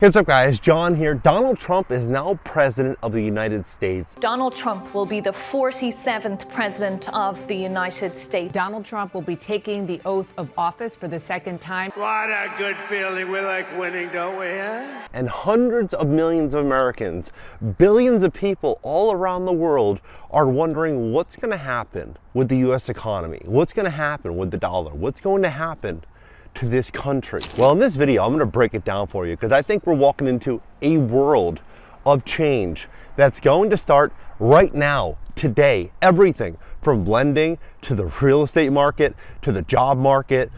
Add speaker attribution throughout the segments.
Speaker 1: What's up, guys? John here. Donald Trump is now president of the United States.
Speaker 2: Donald Trump will be the 47th president of the United States.
Speaker 3: Donald Trump will be taking the oath of office for the second time.
Speaker 4: What a good feeling. We like winning, don't we? Huh?
Speaker 1: And hundreds of millions of Americans, billions of people all around the world are wondering what's going to happen with the U.S. economy. What's going to happen with the dollar? What's going to happen to this country? Well, in this video, I'm going to break it down for you because I think we're walking into a world of change that's going to start right now, today. Everything from lending to the real estate market to the job market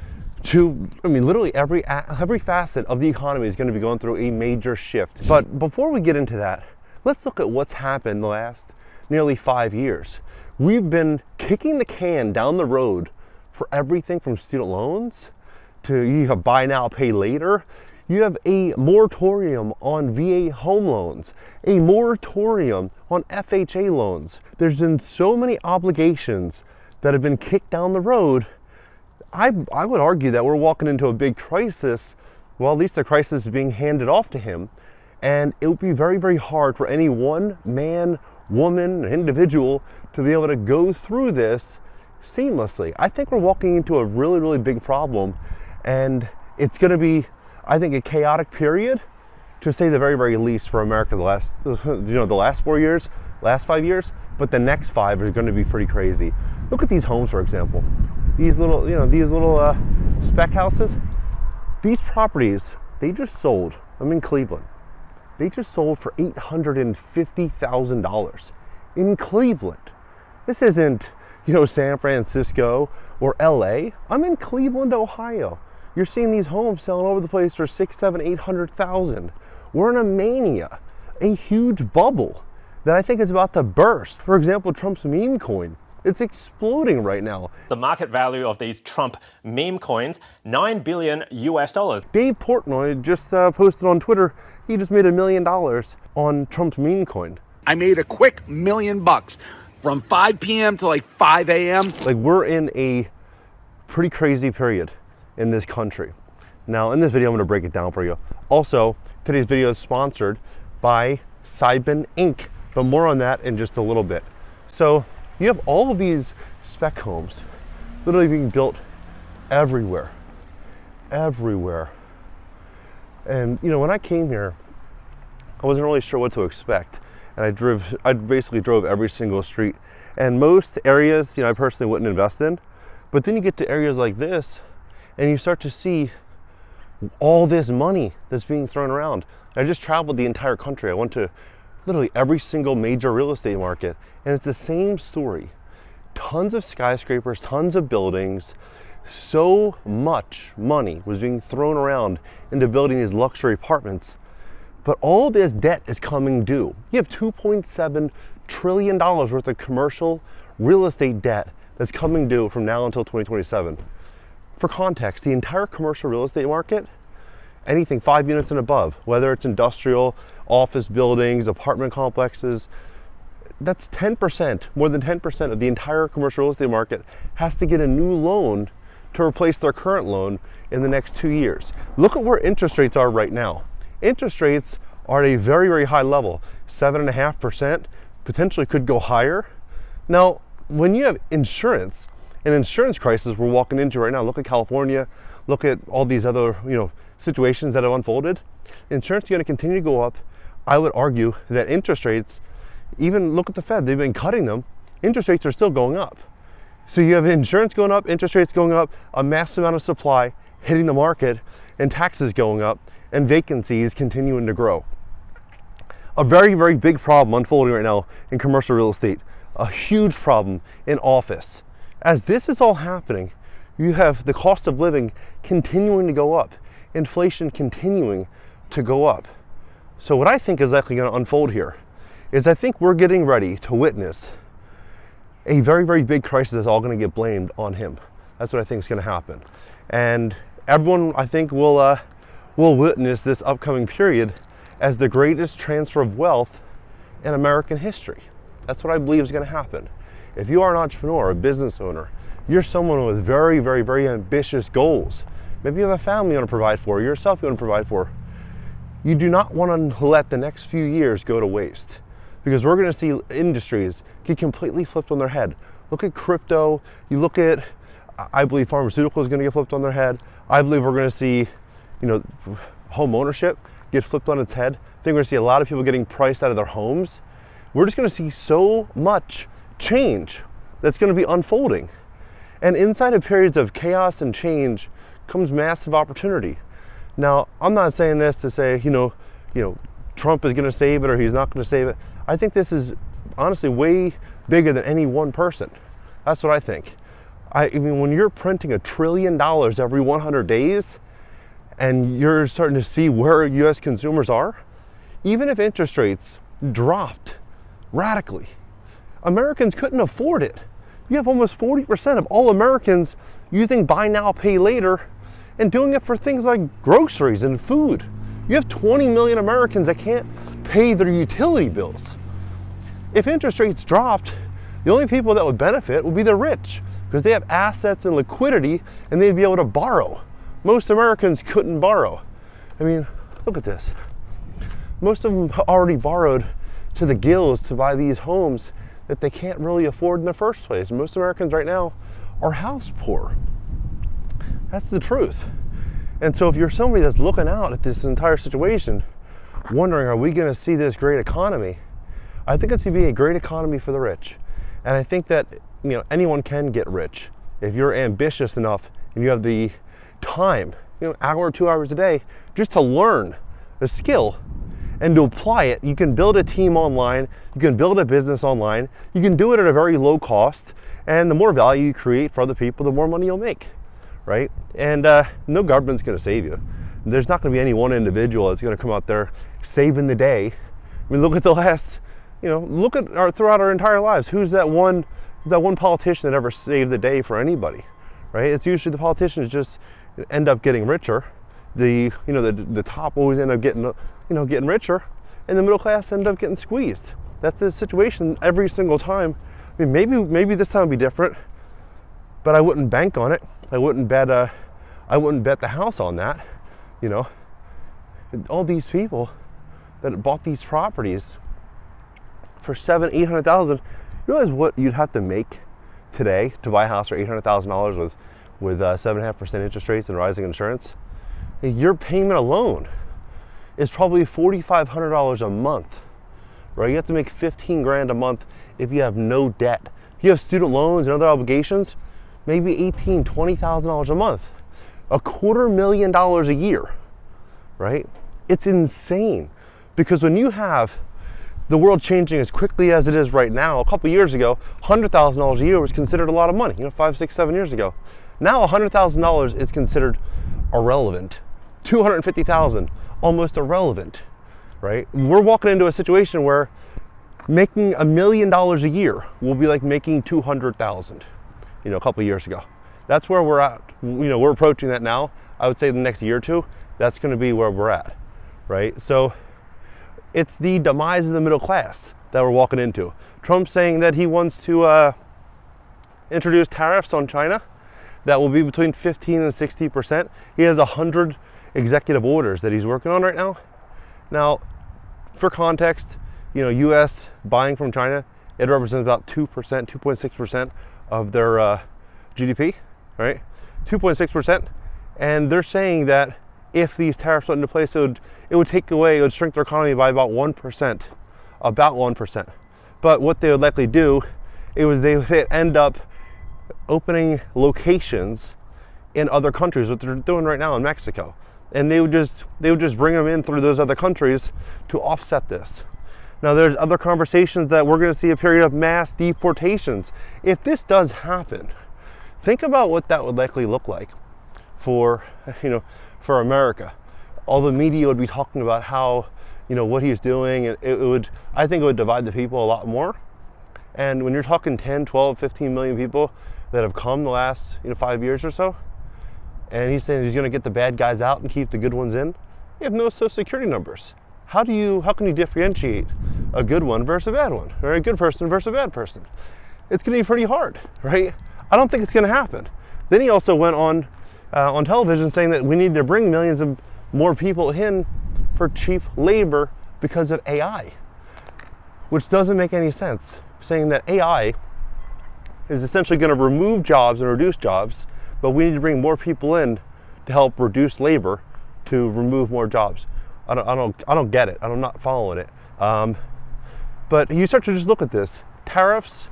Speaker 1: to, literally every facet of the economy is going to be going through a major shift. But before we get into that, let's look at what's happened the last nearly 5 years. We've been kicking the can down the road for everything from student loans to you have buy now, pay later. You have a moratorium on VA home loans, a moratorium on FHA loans. There's been so many obligations that have been kicked down the road. I would argue that we're walking into a big crisis. Well, at least the crisis is being handed off to him. And it would be very, very hard for any one man, woman, individual to be able to go through this seamlessly. I think we're walking into a really, really big problem. And it's going to be, I think, a chaotic period, to say the very, very least, for America the last 4 years, last 5 years. But the next 5 are going to be pretty crazy. Look at these homes, for example. These little, spec houses. These properties, they just sold. I'm in Cleveland. They just sold for $850,000 in Cleveland. This isn't, San Francisco or LA. I'm in Cleveland, Ohio. You're seeing these homes selling over the place for $600,000, $700,000, $800,000. We're in a mania, a huge bubble that I think is about to burst. For example, Trump's meme coin. It's exploding right now.
Speaker 5: The market value of these Trump meme coins, $9 billion US.
Speaker 1: Dave Portnoy just posted on Twitter, he just made $1 million on Trump's meme coin.
Speaker 6: I made a quick $1 million from 5 p.m. to like 5 a.m.
Speaker 1: Like, we're in a pretty crazy period in this country. Now, in this video, I'm going to break it down for you. Also, today's video is sponsored by Cybin Inc., but more on that in just a little bit. So you have all of these spec homes literally being built everywhere. And when I came here, I wasn't really sure what to expect. And I basically drove every single street. And most areas, I personally wouldn't invest in. But then you get to areas like this, and you start to see all this money that's being thrown around. I just traveled the entire country. I went to literally every single major real estate market, and it's the same story. Tons of skyscrapers, tons of buildings. So much money was being thrown around into building these luxury apartments. But all this debt is coming due. You have $2.7 trillion worth of commercial real estate debt that's coming due from now until 2027. For context, the entire commercial real estate market, anything 5 units and above, whether it's industrial, office buildings, apartment complexes, that's 10%, more than 10% of the entire commercial real estate market has to get a new loan to replace their current loan in the next 2 years. Look at where interest rates are right now. Interest rates are at a very, very high level, 7.5%, potentially could go higher. Now, when you have insurance, an insurance crisis we're walking into right now, look at California, look at all these other, situations that have unfolded. Insurance is going to continue to go up. I would argue that interest rates, even look at the Fed, they've been cutting them. Interest rates are still going up. So you have insurance going up, interest rates going up, a massive amount of supply hitting the market, and taxes going up, and vacancies continuing to grow. A very, very big problem unfolding right now in commercial real estate. A huge problem in office. As this is all happening, you have the cost of living continuing to go up, inflation continuing to go up. So what I think is likely going to unfold here is I think we're getting ready to witness a very, very big crisis that's all going to get blamed on him. That's what I think is going to happen. And everyone, I think, will witness this upcoming period as the greatest transfer of wealth in American history. That's what I believe is going to happen. If you are an entrepreneur, a business owner, you're someone with very, very, very ambitious goals. Maybe you have a family you want to provide for, yourself you want to provide for. you do not want to let the next few years go to waste, because we're going to see industries get completely flipped on their head. Look at crypto. You look at, I believe pharmaceuticals is going to get flipped on their head. I believe we're going to see, home ownership get flipped on its head. I think we're going to see a lot of people getting priced out of their homes. We're just going to see so much change that's going to be unfolding. And inside of periods of chaos and change comes massive opportunity. Now, I'm not saying this to say, Trump is going to save it or he's not going to save it. I think this is honestly way bigger than any one person. That's what I think. I mean, when you're printing $1 trillion every 100 days and you're starting to see where US consumers are, even if interest rates dropped radically, Americans couldn't afford it. You have almost 40% of all Americans using buy now, pay later and doing it for things like groceries and food. You have 20 million Americans that can't pay their utility bills. If interest rates dropped, the only people that would benefit would be the rich, because they have assets and liquidity and they'd be able to borrow. Most Americans couldn't borrow. I mean, look at this. Most of them already borrowed to the gills to buy these homes that they can't really afford in the first place. Most Americans right now are house poor. That's the truth. And so if you're somebody that's looking out at this entire situation, wondering, are we going to see this great economy? I think it's going to be a great economy for the rich. And I think that, anyone can get rich if you're ambitious enough and you have the time, hour or 2 hours a day, just to learn a skill and to apply it. You can build a team online, you can build a business online, you can do it at a very low cost, and the more value you create for other people, the more money you'll make, right? And no government's gonna save you. There's not gonna be any one individual that's gonna come out there saving the day. I mean, look at the last, look at throughout our entire lives, who's that one politician that ever saved the day for anybody, right? It's usually the politicians just end up getting richer. The top always end up getting richer, and the middle class end up getting squeezed. That's the situation every single time. I mean, maybe this time will be different, but I wouldn't bank on it. I wouldn't bet the house on that. All these people that bought these properties for $700,000-800,000. You realize what you'd have to make today to buy a house for $800,000 with 7.5% interest rates and rising insurance? Your payment alone is probably $4,500 a month, right? You have to make $15,000 a month if you have no debt. If you have student loans and other obligations, maybe $18,000, $20,000 a month, $250,000 a year, right? It's insane, because when you have the world changing as quickly as it is right now, a couple years ago, $100,000 a year was considered a lot of money, 5, 6, 7 years ago. Now $100,000 is considered irrelevant. $250,000, almost irrelevant, right? We're walking into a situation where making $1 million a year will be like making $200,000, a couple years ago. That's where we're at. We're approaching that now. I would say the next year or two, that's going to be where we're at, right? So it's the demise of the middle class that we're walking into. Trump's saying that he wants to introduce tariffs on China that will be between 15 and 60%. He has 100 executive orders that he's working on right now. Now, for context, U.S. buying from China, it represents about 2%, 2.6% of their GDP, right? 2.6%. And they're saying that if these tariffs went into place, it would shrink their economy by about 1%, about 1%. But what they would likely do, they would end up opening locations in other countries, what they're doing right now in Mexico. And they would just bring them in through those other countries to offset this. Now, there's other conversations that we're going to see a period of mass deportations. If this does happen, think about what that would likely look like for America. All the media would be talking about how, what he's doing, and I think it would divide the people a lot more. And when you're talking 10, 12, 15 million people that have come the last 5 years or so, and he's saying he's going to get the bad guys out and keep the good ones in, you have no social security numbers. How can you differentiate a good one versus a bad one, or a good person versus a bad person? It's going to be pretty hard, right? I don't think it's going to happen. Then he also went on television saying that we need to bring millions of more people in for cheap labor because of AI, which doesn't make any sense. Saying that AI is essentially going to remove jobs and reduce jobs, but we need to bring more people in to help reduce labor to remove more jobs. I don't get it. I'm not following it. But you start to just look at this tariffs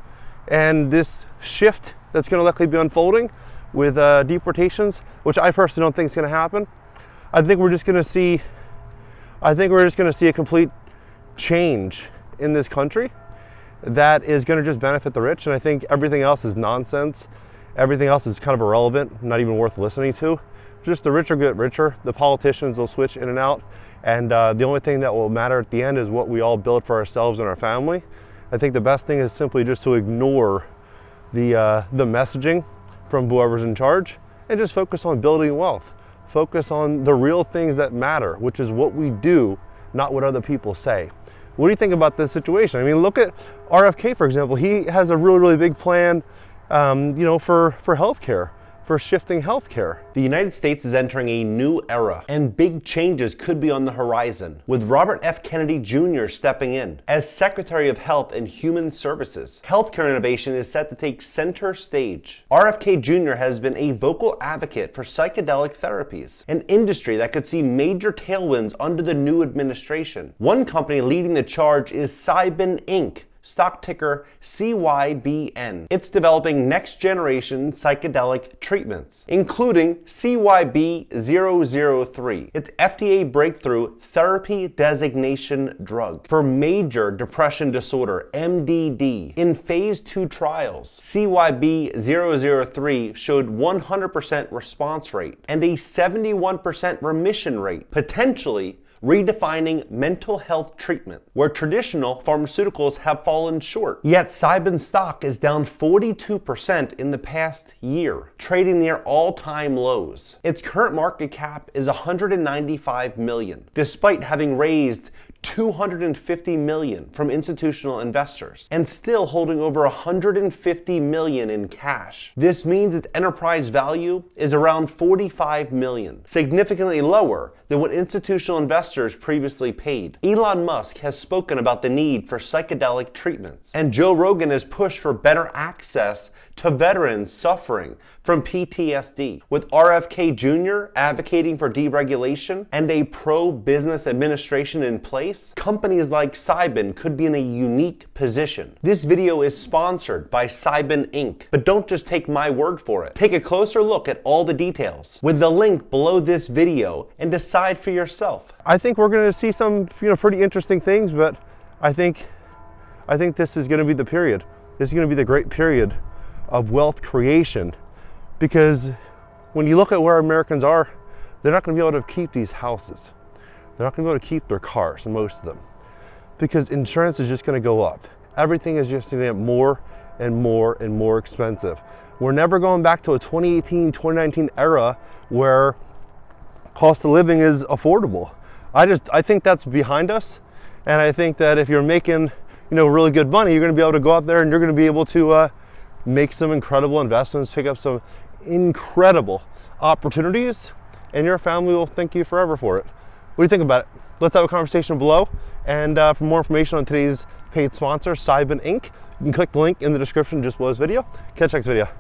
Speaker 1: and this shift that's going to likely be unfolding with deportations, which I personally don't think is going to happen. I think we're just going to see a complete change in this country that is going to just benefit the rich, and I think everything else is nonsense. Everything else is kind of irrelevant, not even worth listening to. Just the rich will get richer, the politicians will switch in and out, and the only thing that will matter at the end is what we all build for ourselves and our family. I think the best thing is simply just to ignore the messaging from whoever's in charge and just focus on building wealth. Focus on the real things that matter, which is what we do, not what other people say. What do you think about this situation? I mean, look at RFK, for example. He has a really, really big plan, for healthcare, for shifting healthcare. The United States is entering a new era, and big changes could be on the horizon, with Robert F. Kennedy Jr. stepping in as Secretary of Health and Human Services. Healthcare innovation is set to take center stage. RFK Jr. has been a vocal advocate for psychedelic therapies, an industry that could see major tailwinds under the new administration. One company leading the charge is Cybin Inc., stock ticker CYBN. It's developing next-generation psychedelic treatments, including CYB003. It's FDA breakthrough therapy designation drug for major depression disorder, MDD. In phase 2 trials, CYB003 showed 100% response rate and a 71% remission rate, potentially redefining mental health treatment, where traditional pharmaceuticals have fallen short. Yet Cybin stock is down 42% in the past year, trading near all-time lows. Its current market cap is $195 million, despite having raised $250 million from institutional investors, and still holding over $150 million in cash. This means its enterprise value is around $45 million, significantly lower than what institutional investors previously paid. Elon Musk has spoken about the need for psychedelic treatments, and Joe Rogan has pushed for better access to veterans suffering from PTSD. With RFK Jr. advocating for deregulation and a pro-business administration in place, companies like Cybin could be in a unique position. This video is sponsored by Cybin Inc., but don't just take my word for it. Take a closer look at all the details with the link below this video and decide for yourself. I think we're going to see some, pretty interesting things, but I think this is going to be the period. This is going to be the great period of wealth creation, because when you look at where Americans are, they're not going to be able to keep these houses. They're not going to be able to keep their cars, most of them, because insurance is just going to go up. Everything is just going to get more and more and more expensive. We're never going back to a 2018, 2019 era where cost of living is affordable. I think that's behind us, and I think that if you're making, really good money, you're going to be able to go out there and you're going to be able to make some incredible investments, pick up some incredible opportunities, and your family will thank you forever for it. What do you think about it? Let's have a conversation below, and for more information on today's paid sponsor, Cybin Inc., you can click the link in the description just below this video. Catch you next video.